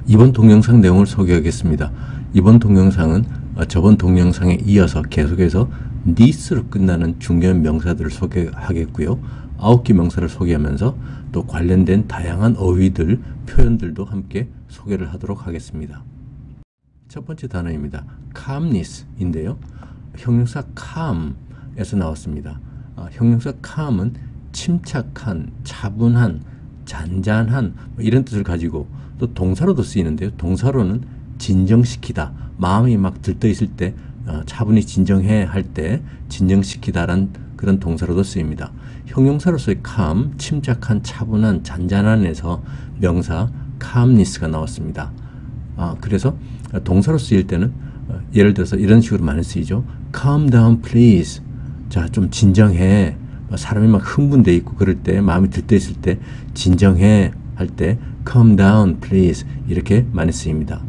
이번 동영상 내용을 소개하겠습니다. 이번 동영상은 저번 동영상에 이어서 계속해서 need로 끝나는 중요한 명사들을 소개하겠고요. 9개 명사를 소개하면서 또 관련된 다양한 어휘들, 표현들도 함께 소개를 하도록 하겠습니다. 첫 번째 단어입니다. calmness인데요. 형용사 calm에서 나왔습니다. 형용사 calm은 침착한, 차분한, 잔잔한 이런 뜻을 가지고 또 동사로도 쓰이는데요. 동사로는 진정시키다, 마음이 막 들떠있을 때 차분히 진정해 할 때 진정시키다란 그런 동사로도 쓰입니다. 형용사로서의 calm, 침착한, 차분한, 잔잔한에서 명사 calmness가 나왔습니다. 그래서 동사로 쓰일 때는 예를 들어서 이런 식으로 많이 쓰이죠. calm down please. 자, 좀 진정해. 사람이 막 흥분돼 있고 그럴 때, 마음이 들떠있을 때 진정해 할 때 calm down please 이렇게 많이 쓰입니다.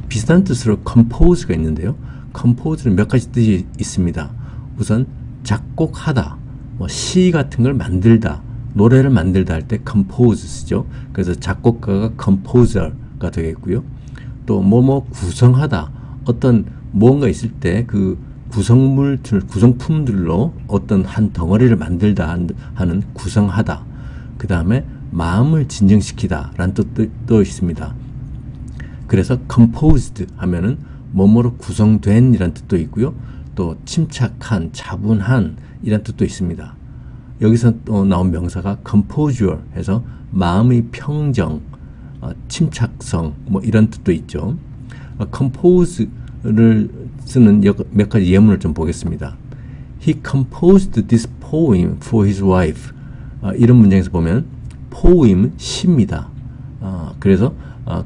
비슷한 뜻으로 compose가 있는데요. compose는 몇 가지 뜻이 있습니다. 우선 작곡하다, 시 같은 걸 만들다, 노래를 만들다 할 때 compose 쓰죠. 그래서 작곡가가 composer가 되겠고요. 또 뭐뭐 구성하다, 어떤 뭔가 있을 때 그 구성품들로 어떤 한 덩어리를 만들다 하는 구성하다. 그 다음에 마음을 진정시키다 라는 뜻도 있습니다. 그래서 composed 하면은 뭐뭐로 구성된 이란 뜻도 있고요. 또 침착한, 차분한 이란 뜻도 있습니다. 여기서 또 나온 명사가 composure 해서 마음의 평정, 침착성 이런 뜻도 있죠. compose를 쓰는 몇 가지 예문을 좀 보겠습니다. He composed this poem for his wife. 이런 문장에서 보면 poem, 시입니다. 그래서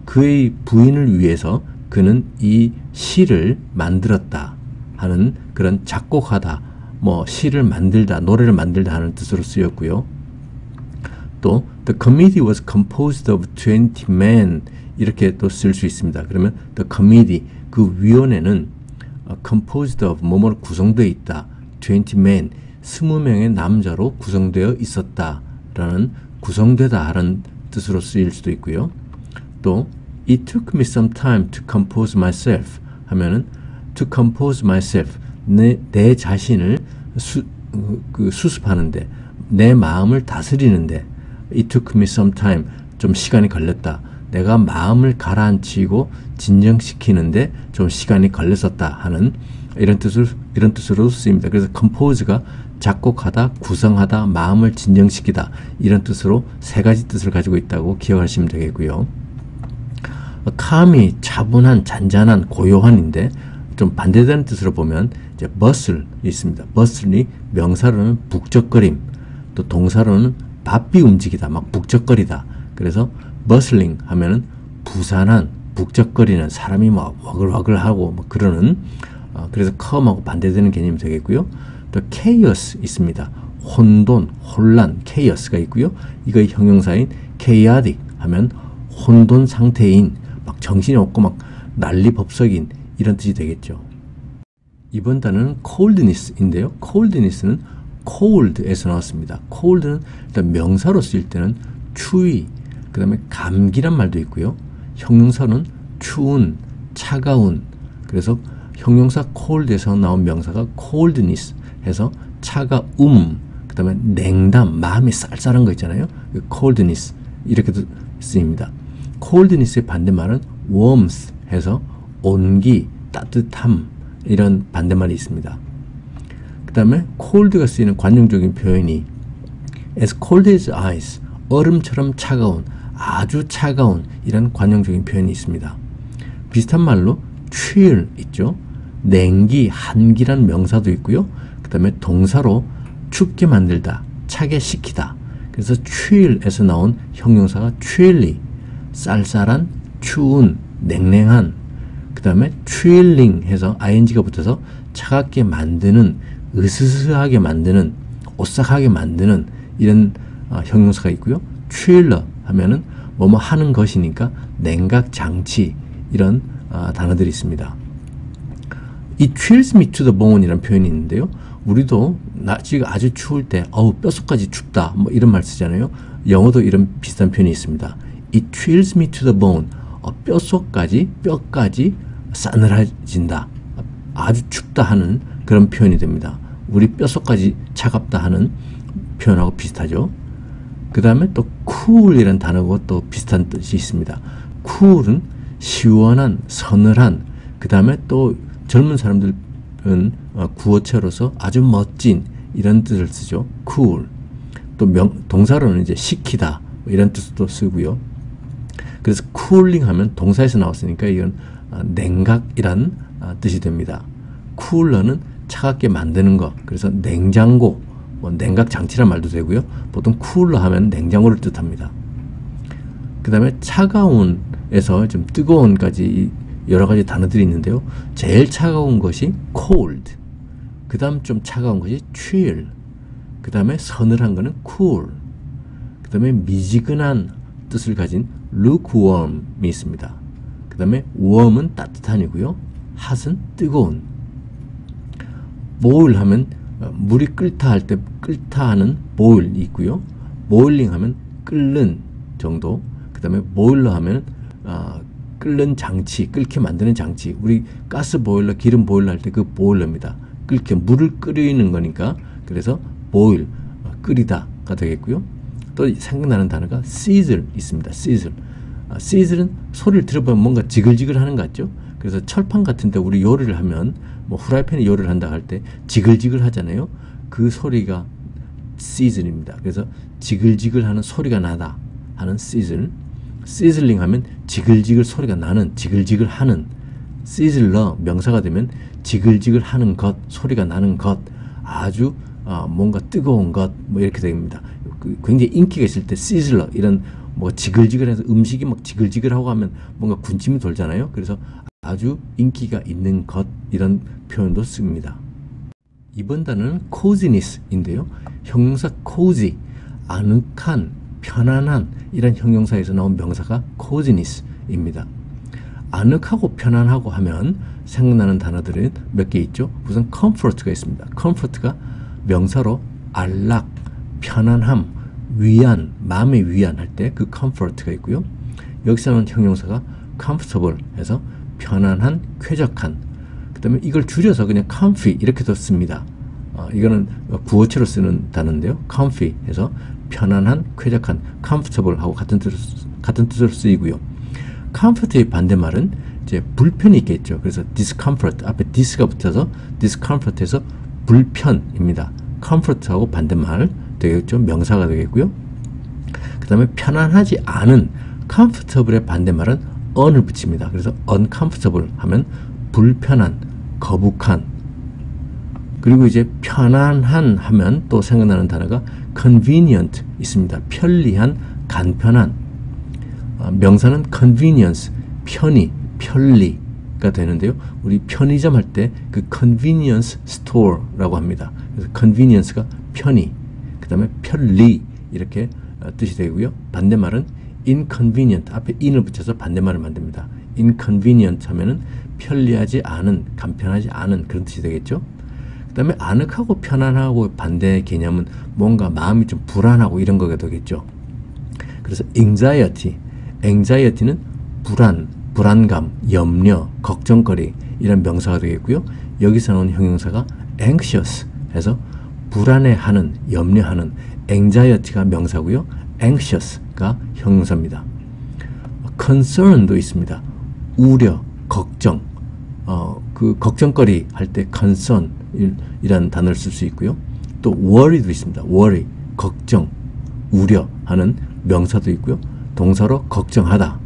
그의 부인을 위해서 그는 이 시를 만들었다 하는 그런 작곡하다, 시를 만들다, 노래를 만들다 하는 뜻으로 쓰였고요. 또 The committee was composed of 20 men 이렇게 또 쓸 수 있습니다. 그러면 The committee, 그 위원회는 composed of 뭐뭐로 구성되어 있다. 20 men, 20명의 남자로 구성되어 있었다 라는 구성되다 하는 뜻으로 쓰일 수도 있고요. 또 It took me some time to compose myself 하면은 to compose myself, 내 자신을 수습하는데, 내 마음을 다스리는데 It took me some time, 좀 시간이 걸렸다. 내가 마음을 가라앉히고 진정시키는데 좀 시간이 걸렸었다 하는 이런 뜻으로 쓰입니다. 그래서 compose가 작곡하다, 구성하다, 마음을 진정시키다 이런 뜻으로 세 가지 뜻을 가지고 있다고 기억하시면 되겠고요. calm이 차분한, 잔잔한, 고요한인데 좀 반대되는 뜻으로 보면 이제 bustle 있습니다. bustle이 명사로는 북적거림, 또 동사로는 바삐 움직이다, 막 북적거리다. 그래서 bustling 하면은 부산한, 북적거리는, 사람이 막 와글와글하고 그러는, 그래서 calm하고 반대되는 개념이 되겠고요. 또 chaos 있습니다. 혼돈, 혼란, chaos가 있고요. 이거의 형용사인 chaotic 하면 혼돈 상태인, 막 정신이 없고 막 난리법석인 이런 뜻이 되겠죠. 이번 단어는 coldness인데요. coldness는 cold에서 나왔습니다. cold는 일단 명사로 쓸 때는 추위, 그 다음에 감기란 말도 있고요. 형용사는 추운, 차가운, 그래서 형용사 cold에서 나온 명사가 coldness 해서 차가움, 그 다음에 냉담, 마음이 쌀쌀한 거 있잖아요. coldness 이렇게도 쓰입니다. coldness의 반대말은 warmth 해서 온기, 따뜻함 이런 반대말이 있습니다. 그 다음에 cold가 쓰이는 관용적인 표현이 as cold as ice, 얼음처럼 차가운, 아주 차가운 이런 관용적인 표현이 있습니다. 비슷한 말로 chill 있죠. 냉기, 한기란 명사도 있고요. 그 다음에 동사로 춥게 만들다, 차게 식히다. 그래서 chill에서 나온 형용사가 chilly, 쌀쌀한, 추운, 냉랭한. 그 다음에 chilling 해서 ing가 붙어서 차갑게 만드는, 으스스하게 만드는, 오싹하게 만드는 이런 형용사가 있고요. chiller 하면은 뭐뭐 하는 것이니까 냉각 장치 이런 단어들이 있습니다. It chills me to the bone 이라는 표현이 있는데요. 우리도 지금 아주 추울 때 뼛속까지 춥다 이런 말 쓰잖아요. 영어도 이런 비슷한 표현이 있습니다. It chills me to the bone. 뼈까지 싸늘해진다, 아주 춥다 하는 그런 표현이 됩니다. 우리 뼛속까지 차갑다 하는 표현하고 비슷하죠. 그 다음에 또 cool이라는 단어하고 또 비슷한 뜻이 있습니다. cool은 시원한, 서늘한, 그 다음에 또 젊은 사람들은 구어체로서 아주 멋진 이런 뜻을 쓰죠. cool. 또 동사로는 이제 식히다 이런 뜻도 쓰고요. 그래서 cooling 하면 동사에서 나왔으니까 이건 냉각이란 뜻이 됩니다. 쿨러는 차갑게 만드는 것, 그래서 냉장고, 냉각 장치란 말도 되고요. 보통 쿨러 하면 냉장고를 뜻합니다. 그 다음에 차가운에서 좀 뜨거운까지 여러 가지 단어들이 있는데요. 제일 차가운 것이 cold, 그 다음 좀 차가운 것이 chill, 그 다음에 서늘한 거는 cool, 그 다음에 미지근한 뜻을 가진 lukewarm이 있습니다. 그 다음에 warm은 따뜻한이고요. hot은 뜨거운. boil 하면 물이 끓다 할 때 끓다 하는 boil이 있고요. boiling 하면 끓는 정도. 그 다음에 boiler 하면 끓는 장치, 끓게 만드는 장치. 우리 가스 보일러, 기름 보일러 할 때 그 보일러입니다. 끓게 물을 끓이는 거니까 그래서 boil, 끓이다가 되겠고요. 또 생각나는 단어가 sizzle 있습니다. sizzle. sizzle은 소리를 들어보면 뭔가 지글지글 하는 것 같죠? 그래서 철판 같은 데 우리 요리를 하면 후라이팬에 요리를 한다 할 때 지글지글 하잖아요. 그 소리가 sizzle입니다. 그래서 지글지글 하는 소리가 나다 하는 sizzle. sizzling 하면 지글지글 소리가 나는, 지글지글 하는. sizzler 명사가 되면 지글지글 하는 것, 소리가 나는 것, 아주 뭔가 뜨거운 것, 이렇게 됩니다. 굉장히 인기가 있을 때 sizzler 이런 지글지글해서 음식이 막 지글지글하고 하면 뭔가 군침이 돌잖아요. 그래서 아주 인기가 있는 것, 이런 표현도 씁니다. 이번 단어는 coziness인데요. 형용사 cozy, 아늑한, 편안한 이런 형용사에서 나온 명사가 coziness입니다. 아늑하고 편안하고 하면 생각나는 단어들은 몇 개 있죠. 우선 comfort가 있습니다. comfort가 명사로 안락, 편안함, 위안, 마음의 위안 할 때 그 comfort가 있고요. 여기서 나온 형용사가 comfortable 해서 편안한, 쾌적한. 그 다음에 이걸 줄여서 그냥 comfy 이렇게도 씁니다. 이거는 구어체로 쓰는 단어인데요. comfy 해서 편안한, 쾌적한, comfortable 하고 같은 뜻으로 쓰이고요. comfort의 반대말은 이제 불편이 있겠죠. 그래서 discomfort, 앞에 dis가 붙어서 discomfort에서 불편입니다. comfort하고 반대말 되겠죠. 명사가 되겠고요. 그 다음에 편안하지 않은, comfortable의 반대말은 on을 붙입니다. 그래서 uncomfortable 하면 불편한, 거북한. 그리고 이제 편안한 하면 또 생각나는 단어가 convenient 있습니다. 편리한, 간편한. 명사는 convenience, 편의, 편리가 되는데요. 우리 편의점 할 때 그 convenience store라고 합니다. 그래서 convenience가 편의, 그 다음에 편리 이렇게 뜻이 되고요. 반대말은 inconvenient, 앞에 in을 붙여서 반대말을 만듭니다. inconvenient 하면은 편리하지 않은, 간편하지 않은 그런 뜻이 되겠죠. 그 다음에 아늑하고 편안하고 반대 개념은 뭔가 마음이 좀 불안하고 이런 거가 되겠죠. 그래서 anxiety는 불안, 불안감, 염려, 걱정거리 이런 명사가 되겠고요. 여기서 나온 형용사가 anxious 해서 불안해하는, 염려하는. anxiety가 명사고요. anxious가 형용사입니다. concern도 있습니다. 우려, 걱정. 그 걱정거리 할 때 concern 이라는 단어를 쓸 수 있고요. 또 worry도 있습니다. worry, 걱정, 우려하는 명사도 있고요. 동사로 걱정하다.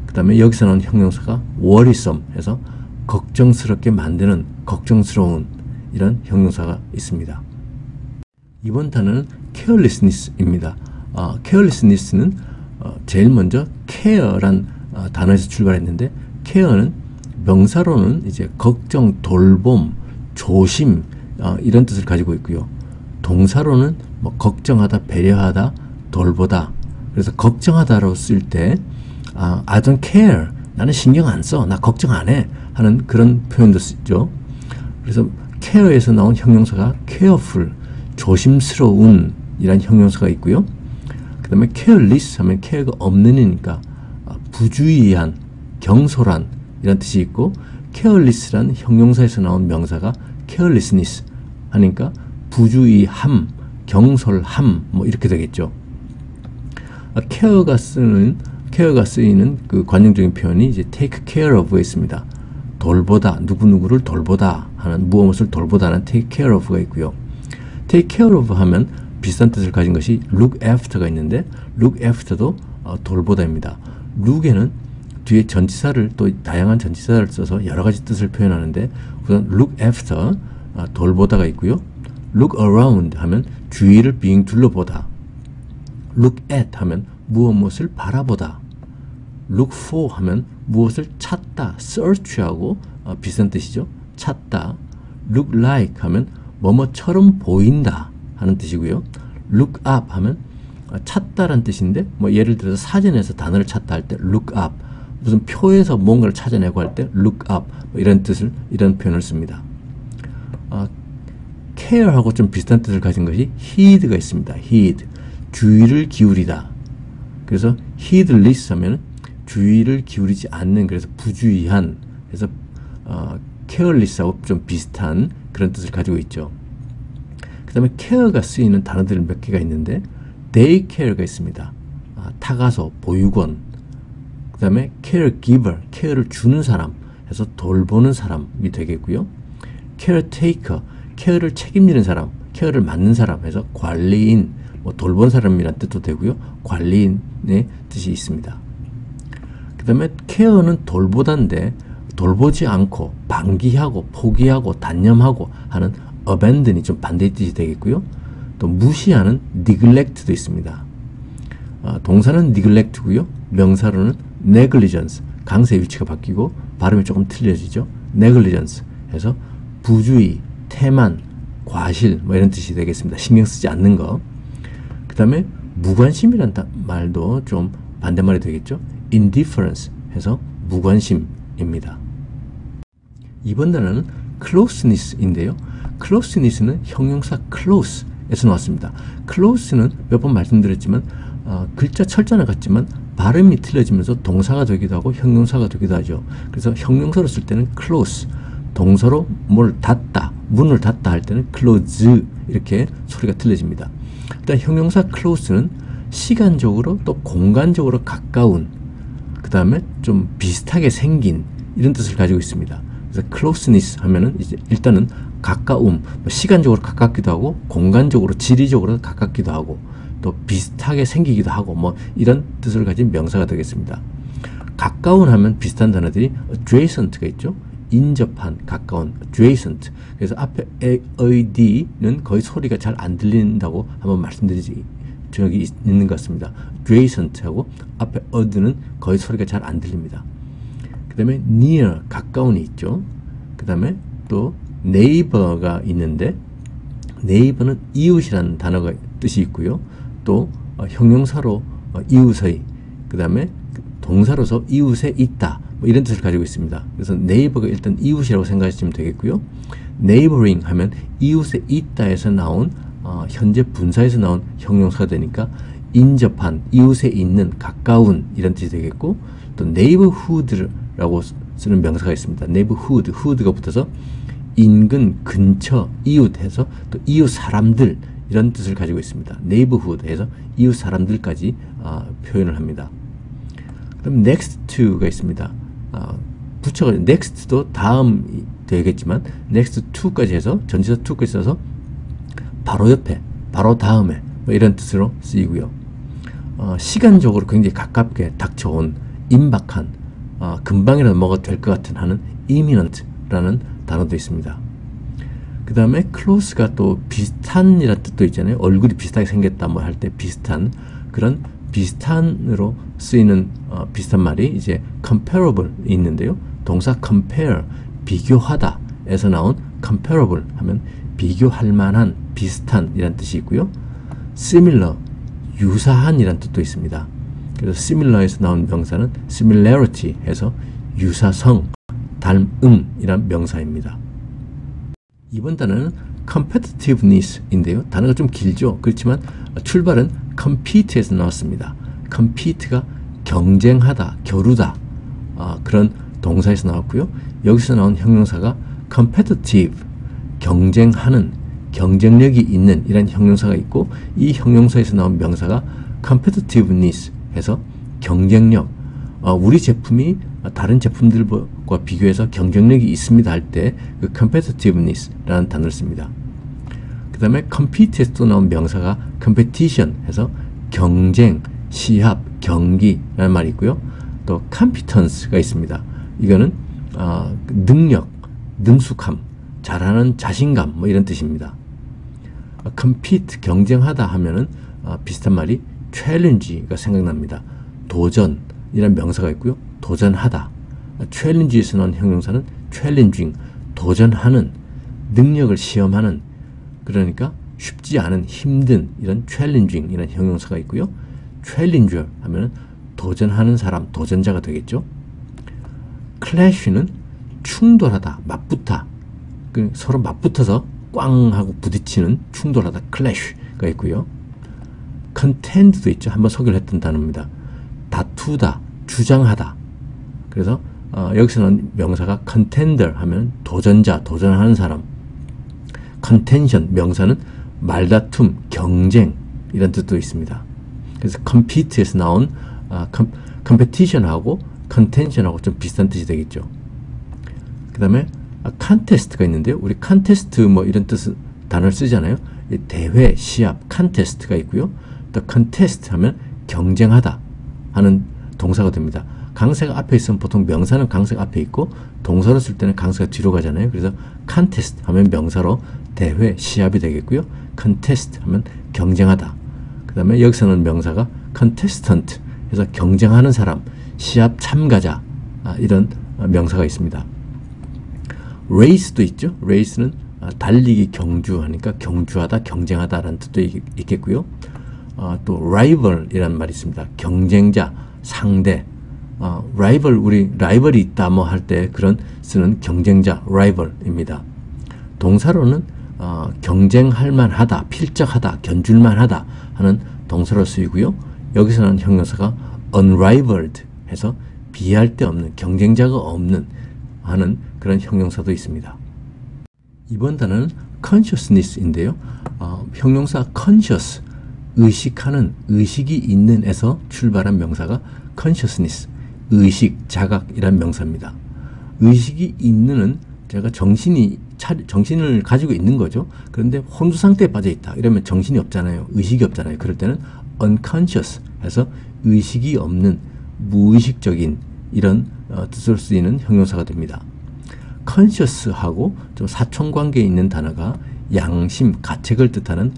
그 다음에 여기서 나온 형용사가 worrisome 해서 걱정스럽게 만드는, 걱정스러운 이런 형용사가 있습니다. 이번 단어는 carelessness입니다. carelessness는 제일 먼저 care란 단어에서 출발했는데, care는 명사로는 이제 걱정, 돌봄, 조심 이런 뜻을 가지고 있고요. 동사로는 걱정하다, 배려하다, 돌보다. 그래서 걱정하다로 쓸 때 I don't care, 나는 신경 안 써, 나 걱정 안 해 하는 그런 표현도 쓰죠. 그래서 care에서 나온 형용사가 careful, 조심스러운 이란 형용사가 있고요. 그 다음에 careless 하면 care가 없는 이니까 부주의한, 경솔한 이런 뜻이 있고, careless란 형용사에서 나온 명사가 carelessness 하니까 부주의함, 경솔함 뭐 이렇게 되겠죠. care가 쓰이는 그 관용적인 표현이 이제 take care of에 있습니다. 돌보다, 누구누구를 돌보다 하는, 무엇을 돌보다는 take care of가 있고요. take care of 하면 비슷한 뜻을 가진 것이 look after가 있는데, look after도 돌보다입니다. look에는 뒤에 전치사를, 또 다양한 전치사를 써서 여러 가지 뜻을 표현하는데, 우선 look after, 돌보다가 있고요. look around 하면 주위를 빙 둘러보다, look at 하면 무엇을 바라보다, look for 하면 무엇을 찾다, search하고 비슷한 뜻이죠. 찾다. look like 하면 뭐뭐처럼 보인다 하는 뜻이고요. look up 하면 찾다라는 뜻인데, 뭐 예를 들어서 사전에서 단어를 찾다 할 때 look up, 무슨 표에서 뭔가를 찾아내고 할 때 look up, 뭐 이런 표현을 씁니다. care하고 좀 비슷한 뜻을 가진 것이 heed가 있습니다. heed, 주의를 기울이다. 그래서 heedless 하면 주의를 기울이지 않는, 그래서 부주의한, 그래서 careless하고 좀 비슷한 그런 뜻을 가지고 있죠. 그 다음에 care가 쓰이는 단어들 몇 개가 있는데, daycare가 있습니다. 타가소, 보육원. 그 다음에 caregiver, care를 주는 사람 해서 돌보는 사람이 되겠고요. caretaker, care를 책임지는 사람, care를 맡는 사람 해서 관리인, 뭐 돌본 사람이란 뜻도 되고요. 관리인의 뜻이 있습니다. 그 다음에 care는 돌보다인데, 돌보지 않고 방기하고 포기하고 단념하고 하는 abandon이 좀 반대의 뜻이 되겠고요. 또 무시하는 neglect도 있습니다. 동사는 neglect고요. 명사로는 negligence, 강세의 위치가 바뀌고 발음이 조금 틀려지죠. negligence 해서 부주의, 태만, 과실 뭐 이런 뜻이 되겠습니다. 신경 쓰지 않는 거. 그 다음에 무관심이란 말도 좀 반대말이 되겠죠. indifference 해서 무관심입니다. 이번 단어는 closeness인데요. closeness는 형용사 close에서 나왔습니다. close는 몇 번 말씀드렸지만 글자 철자는 같지만 발음이 틀려지면서 동사가 되기도 하고 형용사가 되기도 하죠. 그래서 형용사로 쓸 때는 close, 동사로 뭘 닫다, 문을 닫다 할 때는 close 이렇게 소리가 틀려집니다. 일단 형용사 close는 시간적으로 또 공간적으로 가까운, 그 다음에 좀 비슷하게 생긴 이런 뜻을 가지고 있습니다. 그래서 closeness 하면은 이제 일단은 가까움, 시간적으로 가깝기도 하고 공간적으로 지리적으로 가깝기도 하고 또 비슷하게 생기기도 하고 뭐 이런 뜻을 가진 명사가 되겠습니다. 가까운 하면 비슷한 단어들이 adjacent가 있죠. 인접한, 가까운, adjacent. 그래서 앞에 ad는 거의 소리가 잘 안 들린다고 한번 말씀드리지 적이 있는 것 같습니다. adjacent하고 앞에 ad는 거의 소리가 잘 안 들립니다. 그 다음에 near, 가까운이 있죠. 그 다음에 또 neighbor가 있는데, neighbor는 이웃이라는 단어가 뜻이 있고요. 또 형용사로 이웃의, 그 다음에 동사로서 이웃에 있다, 뭐 이런 뜻을 가지고 있습니다. 그래서 neighbor가 일단 이웃이라고 생각하시면 되겠고요. neighboring 하면 이웃에 있다에서 나온 현재 분사에서 나온 형용사가 되니까 인접한, 이웃에 있는, 가까운 이런 뜻이 되겠고, 또 neighborhood라고 쓰는 명사가 있습니다. neighborhood, hood가 붙어서 인근, 근처, 이웃 해서 또 이웃 사람들 이런 뜻을 가지고 있습니다. neighborhood 해서 이웃 사람들까지 표현을 합니다. 그럼 next to가 있습니다. 붙여가 next도 다음 되겠지만 next to까지 해서 전치사 to까지 써서 바로 옆에, 바로 다음에 뭐 이런 뜻으로 쓰이고요. 시간적으로 굉장히 가깝게 닥쳐온, 임박한, 금방이라도 뭐가 될 것 같은 하는 imminent라는 단어도 있습니다. 그 다음에 close가 또 비슷한이라는 뜻도 있잖아요. 얼굴이 비슷하게 생겼다 뭐 할 때 비슷한, 그런 비슷한으로 쓰이는 비슷한 말이 이제 comparable 있는데요. 동사 compare, 비교하다 에서 나온 comparable 하면 비교할 만한, 비슷한 이란 뜻이 있고요. similar, 유사한 이란 뜻도 있습니다. 그래서 similar에서 나온 명사는 similarity 해서 유사성, 닮음 이란 명사입니다. 이번 단어는 competitiveness인데요. 단어가 좀 길죠. 그렇지만 출발은 compete에서 나왔습니다. compete가 경쟁하다, 겨루다, 그런 동사에서 나왔고요. 여기서 나온 형용사가 competitive, 경쟁하는, 경쟁력이 있는 이런 형용사가 있고, 이 형용사에서 나온 명사가 competitiveness 해서 경쟁력, 우리 제품이 다른 제품들과 비교해서 경쟁력이 있습니다 할 때 그 competitiveness라는 단어를 씁니다. 그 다음에 compete에서 또 나온 명사가 competition 해서 경쟁, 시합, 경기라는 말이 있고요. 또 competence가 있습니다. 이거는 능력, 능숙함, 잘하는 자신감 뭐 이런 뜻입니다. compete, 경쟁하다 하면은 비슷한 말이 challenge가 생각납니다. 도전이라는 명사가 있고요. 도전하다. challenge에서 나온 형용사는 challenging, 도전하는, 능력을 시험하는, 그러니까 쉽지 않은, 힘든 이런 challenging 이런 형용사가 있고요. challenger 하면은 도전하는 사람, 도전자가 되겠죠. clash는 충돌하다, 맞붙다, 서로 맞붙어서 꽝 하고 부딪히는, 충돌하다, clash가 있고요. contend도 있죠. 한번 소개를 했던 단어입니다. 다투다, 주장하다. 그래서 여기서는 명사가 contender 하면 도전자, 도전하는 사람. contention 명사는 말다툼, 경쟁 이런 뜻도 있습니다. 그래서 compete에서 나온 competition하고 contention하고 좀 비슷한 뜻이 되겠죠. 그 다음에 contest가 있는데요. 우리 contest 뭐 이런 뜻 단어를 쓰잖아요. 대회, 시합, contest가 있고요. 또 contest 하면 경쟁하다 하는 동사가 됩니다. 강세가 앞에 있으면 보통 명사는 강세가 앞에 있고 동사로 쓸 때는 강세가 뒤로 가잖아요. 그래서 contest 하면 명사로 대회, 시합이 되겠고요. contest 하면 경쟁하다. 그 다음에 여기서는 명사가 contestant 해서 경쟁하는 사람, 시합 참가자 이런 명사가 있습니다. race도 있죠. race는 달리기, 경주하니까 경주하다, 경쟁하다 라는 뜻도 있겠고요. 또 rival이라는 말이 있습니다. 경쟁자, 상대. rival, 우리 라이벌이 있다 뭐 할 때 그런 쓰는 경쟁자, rival입니다. 동사로는 경쟁할 만하다, 필적하다, 견줄 만하다 하는 동사로 쓰이고요. 여기서는 형용사가 unrivaled 해서 비할 데 없는, 경쟁자가 없는 하는 그런 형용사도 있습니다. 이번 단어는 consciousness인데요. 형용사 conscious, 의식하는, 의식이 있는 에서 출발한 명사가 consciousness, 의식, 자각이란 명사입니다. 의식이 있는은 제가 정신을 가지고 있는 거죠. 그런데 혼수 상태에 빠져 있다. 이러면 정신이 없잖아요. 의식이 없잖아요. 그럴 때는 unconscious 해서 의식이 없는, 무의식적인 이런 뜻으로 쓰이는 형용사가 됩니다. conscious하고 좀 사촌관계에 있는 단어가 양심, 가책을 뜻하는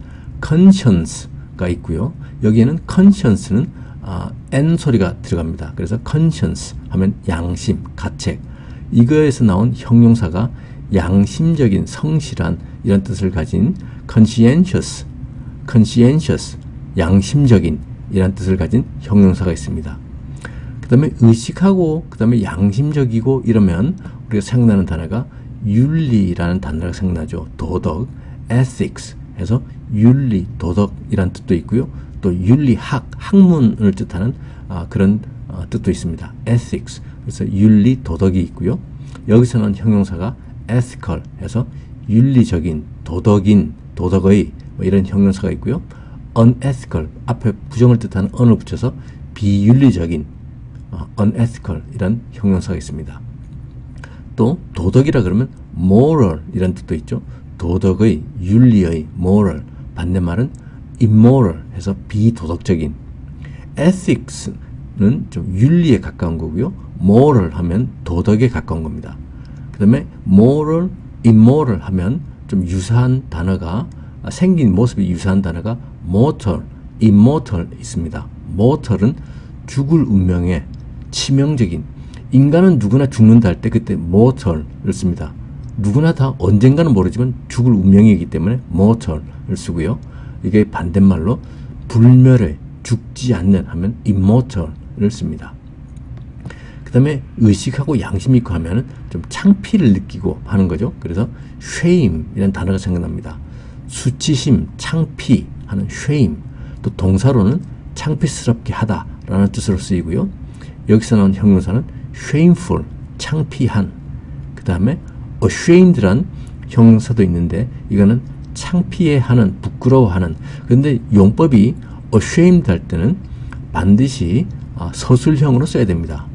conscience가 있고요. 여기에는 conscience는 N 소리가 들어갑니다. 그래서 conscience 하면 양심, 가책. 이거에서 나온 형용사가 양심적인, 성실한 이런 뜻을 가진 conscientious, 양심적인 이런 뜻을 가진 형용사가 있습니다. 그 다음에 의식하고 그 다음에 양심적이고 이러면 우리가 생각나는 단어가 윤리라는 단어가 생각나죠. 도덕, ethics 해서 윤리, 도덕이란 뜻도 있고요. 또 윤리학, 학문을 뜻하는 그런 뜻도 있습니다. ethics, 그래서 윤리, 도덕이 있고요. 여기서는 형용사가 ethical 해서 윤리적인, 도덕인, 도덕의 뭐 이런 형용사가 있고요. unethical, 앞에 부정을 뜻하는 un을 붙여서 비윤리적인, unethical 이런 형용사가 있습니다. 또 도덕이라 그러면 moral 이런 뜻도 있죠. 도덕의, 윤리의, moral, 반대말은 immoral 해서 비도덕적인. ethics는 좀 윤리에 가까운 거고요. moral 하면 도덕에 가까운 겁니다. 그 다음에 moral, immoral 하면 좀 유사한 단어가, 생긴 모습이 유사한 단어가 mortal, immortal 있습니다. mortal은 죽을 운명에 치명적인, 인간은 누구나 죽는다 할 때 그때 mortal을 씁니다. 누구나 다 언젠가는 모르지만 죽을 운명이기 때문에 mortal을 쓰고요. 이게 반대말로 불멸의, 죽지 않는 하면 immortal을 씁니다. 그 다음에 의식하고 양심 있고 하면은 좀 창피를 느끼고 하는 거죠. 그래서 shame 이라는 단어가 생각납니다. 수치심, 창피 하는 shame. 또 동사로는 창피스럽게 하다 라는 뜻으로 쓰이고요. 여기서 나온 형용사는 shameful, 창피한. 그 다음에 ashamed란 형용사도 있는데 이거는 창피해하는, 부끄러워하는. 그런데 용법이 ashamed 할 때는 반드시 서술형으로 써야 됩니다.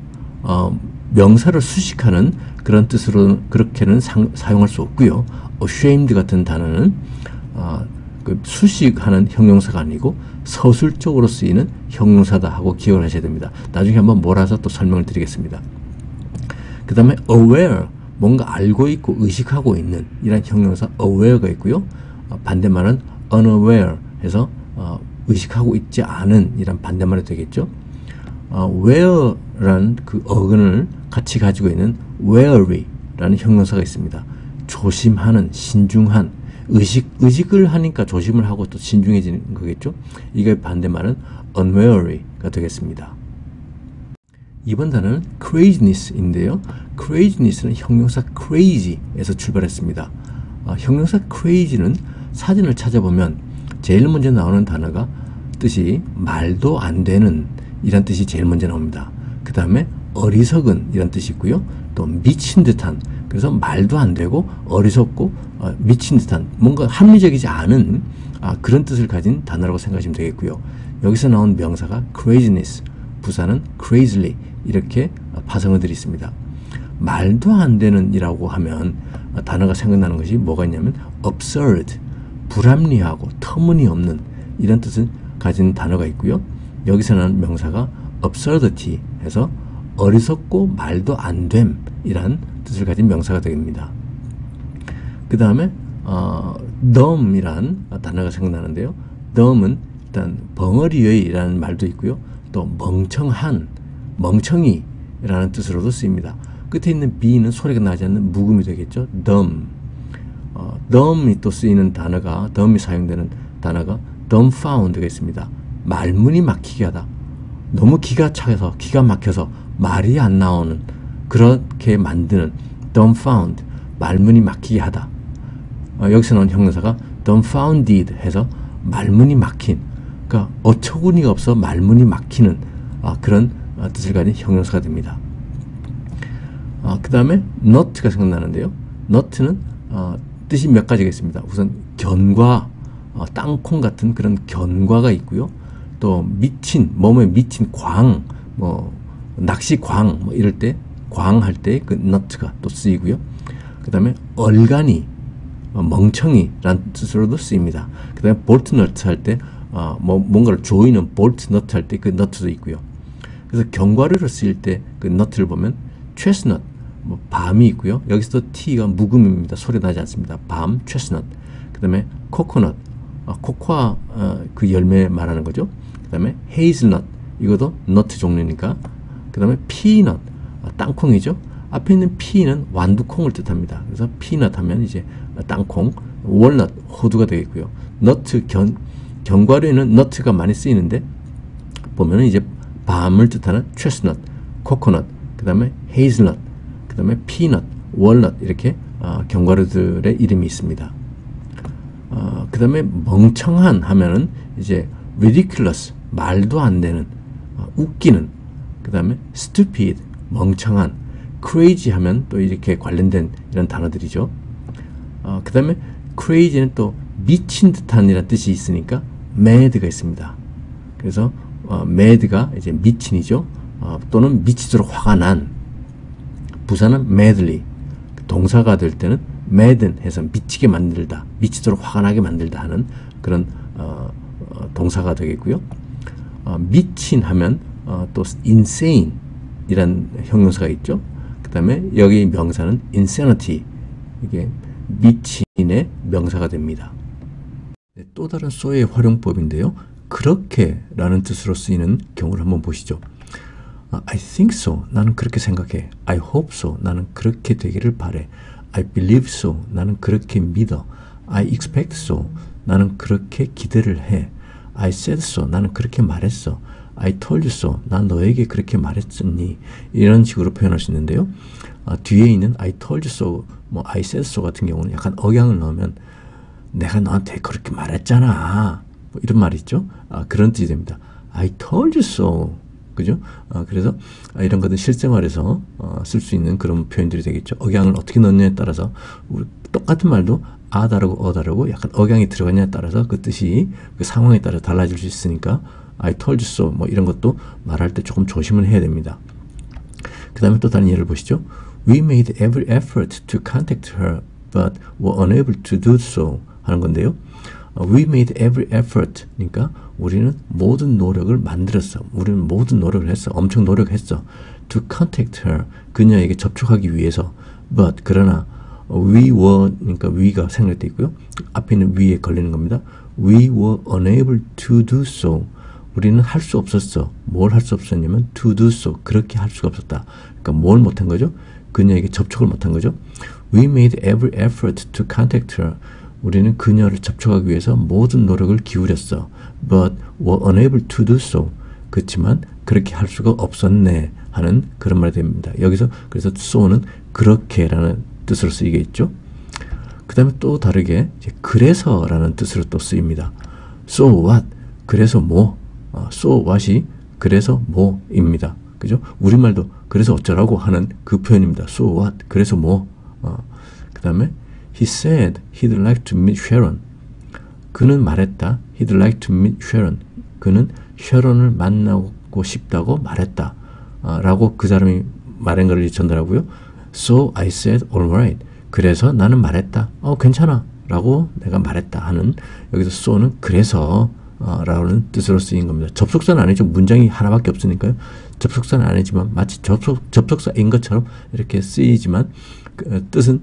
명사를 수식하는 그런 뜻으로 그렇게는 사용할 수 없고요. ashamed 같은 단어는 그 수식하는 형용사가 아니고 서술적으로 쓰이는 형용사다 하고 기억을 하셔야 됩니다. 나중에 한번 몰아서 또 설명을 드리겠습니다. 그 다음에 aware, 뭔가 알고 있고 의식하고 있는 이런 형용사 aware가 있고요. 반대말은 unaware 해서 의식하고 있지 않은 이런 반대말이 되겠죠. ware라는 그 어근을 같이 가지고 있는 wary라는 형용사가 있습니다. 조심하는, 신중한, 의식을 하니까 조심을 하고 또 신중해지는 거겠죠. 이게 반대말은 unwary가 되겠습니다. 이번 단어는 craziness인데요. craziness는 형용사 crazy에서 출발했습니다. 형용사 crazy는 사전을 찾아보면 제일 먼저 나오는 단어가 뜻이 말도 안 되는 이란 뜻이 제일 먼저 나옵니다. 그 다음에 어리석은 이란 뜻이 있고요. 또 미친 듯한, 그래서 말도 안 되고 어리석고 미친 듯한, 뭔가 합리적이지 않은 그런 뜻을 가진 단어라고 생각하시면 되겠고요. 여기서 나온 명사가 craziness, 부사는 crazily 이렇게 파성어들이 있습니다. 말도 안 되는 이라고 하면 단어가 생각나는 것이 뭐가 있냐면 absurd, 불합리하고 터무니없는 이런 뜻을 가진 단어가 있고요. 여기서 나온 명사가 absurdity 해서 어리석고 말도 안 됨 이란 뜻을 가진 명사가 됩니다. 그 다음에 dumb이란 단어가 생각나는데요. dumb은 일단 벙어리의 말도 있고요. 또 멍청한, 멍청이라는 뜻으로도 쓰입니다. 끝에 있는 B는 소리가 나지 않는 묵음이 되겠죠. dumb. dumb이 또 쓰이는 단어가, dumb이 사용되는 단어가 dumbfound가 있습니다. 말문이 막히게 하다. 너무 기가 차서, 기가 막혀서 말이 안 나오는, 그렇게 만드는 dumbfound, 말문이 막히게 하다. 여기서 나온 형용사가 dumbfounded 해서 말문이 막힌, 그러니까 어처구니가 없어 말문이 막히는 그런 뜻을 가진 형용사가 됩니다. 그 다음에 nut가 생각나는데요. nut는 뜻이 몇 가지가 있습니다. 우선 견과, 땅콩 같은 그런 견과가 있고요. 또 미친, 몸에 미친 광, 낚시광 이럴 때, 광할 때 그 nut가 또 쓰이고요. 그 다음에 얼간이, 멍청이라는 뜻으로도 쓰입니다. 그 다음에 bolt nut 할 때 뭔가를 조이는 bolt nut 할 때 그 nut도 있고요. 그래서 견과류를 쓰일 때 그 nut를 보면 chestnut, 밤이 있고요. 여기서도 t가 묵음입니다. 소리 나지 않습니다. 밤, chestnut. 그 다음에 coconut, 코코아 그 열매 말하는 거죠. 그 다음에 hazelnut, 이것도 nut 종류니까. 그 다음에 peanut, 땅콩이죠. 앞에 있는 P는 완두콩을 뜻합니다. 그래서 peanut 하면 이제 땅콩, walnut, 호두가 되겠고요. nut, 견과류에는 nut가 많이 쓰이는데 보면은 이제 밤을 뜻하는 chestnut, coconut, 그 다음에 hazelnut, 그 다음에 peanut, walnut 이렇게 견과류들의 이름이 있습니다. 그 다음에 멍청한 하면은 이제 ridiculous, 말도 안 되는, 웃기는, 그 다음에 stupid, 멍청한, crazy 하면 또 이렇게 관련된 이런 단어들이죠. 그 다음에 crazy는 또 미친 듯한 이라는 뜻이 있으니까 mad가 있습니다. 그래서 mad가 이제 미친이죠. 또는 미치도록 화가 난. 부사는 madly, 동사가 될 때는 madden 해서 미치게 만들다, 미치도록 화가 나게 만들다 하는 그런 동사가 되겠고요. 미친 하면 또 insane 이란 형용사가 있죠. 그 다음에 여기 명사는 insanity, 이게 미친의 명사가 됩니다. 또 다른 so의 활용법인데요. 그렇게 라는 뜻으로 쓰이는 경우를 한번 보시죠. I think so, 나는 그렇게 생각해. I hope so, 나는 그렇게 되기를 바래. I believe so, 나는 그렇게 믿어. I expect so, 나는 그렇게 기대를 해. I said so, 나는 그렇게 말했어. I told you so, 난 너에게 그렇게 말했었니. 이런 식으로 표현할 수 있는데요. 뒤에 있는 I told you so, I said so 같은 경우는 약간 억양을 넣으면 내가 너한테 그렇게 말했잖아, 이런 말이 있죠. 그런 뜻이 됩니다. I told you so 그죠? 그래서 이런 것들 실생활에서 쓸 수 있는 그런 표현들이 되겠죠. 억양을 어떻게 넣느냐에 따라서 우리 똑같은 말도 아 다르고 다르고 약간 억양이 들어가냐에 따라서 그 뜻이 그 상황에 따라 달라질 수 있으니까 I told you so 뭐 이런 것도 말할 때 조금 조심을 해야 됩니다. 그 다음에 또 다른 예를 보시죠. We made every effort to contact her but were unable to do so 하는 건데요. We made every effort. 그러니까 우리는 모든 노력을 만들었어. 우리는 모든 노력을 했어. 엄청 노력했어. To contact her. 그녀에게 접촉하기 위해서. But 그러나 we were 그러니까 we가 생략되어 있고요. 앞에 있는 we에 걸리는 겁니다. We were unable to do so. 우리는 할 수 없었어. 뭘 할 수 없었냐면 to do so. 그렇게 할 수가 없었다. 그러니까 뭘 못한 거죠? 그녀에게 접촉을 못한 거죠. We made every effort to contact her. 우리는 그녀를 접촉하기 위해서 모든 노력을 기울였어. But were unable to do so. 그렇지만 그렇게 할 수가 없었네 하는 그런 말이 됩니다. 여기서 그래서 so는 그렇게라는 뜻으로 쓰이게 있죠. 그 다음에 또 다르게 이제 그래서라는 뜻으로 또 쓰입니다. So what? 그래서 뭐? So what이 그래서 뭐입니다. 그죠? 우리말도 그래서 어쩌라고 하는 그 표현입니다. So what? 그래서 뭐? 그 다음에 He said he'd like to meet Sharon. 그는 말했다. He'd like to meet Sharon. 그는 쉐런을 만나고 싶다고 말했다. 라고 그 사람이 말한 것을 전달하고요. So I said alright. 그래서 나는 말했다. 괜찮아. 라고 내가 말했다 하는 여기서 so는 그래서 라는 뜻으로 쓰인 겁니다. 접속사는 아니죠. 문장이 하나밖에 없으니까요. 접속사는 아니지만 마치 접속사인 것처럼 이렇게 쓰이지만 그 뜻은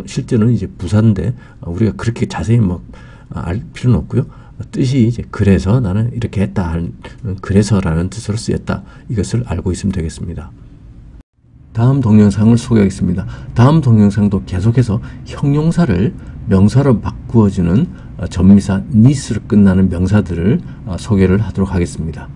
실제로는 이제 부사인데 우리가 그렇게 자세히 알 필요는 없고요. 뜻이 이제 그래서 나는 이렇게 했다 하는 그래서라는 뜻으로 쓰였다. 이것을 알고 있으면 되겠습니다. 다음 동영상을 소개하겠습니다. 다음 동영상도 계속해서 형용사를 명사로 바꾸어주는 전미사 need로 끝나는 명사들을 소개를 하도록 하겠습니다.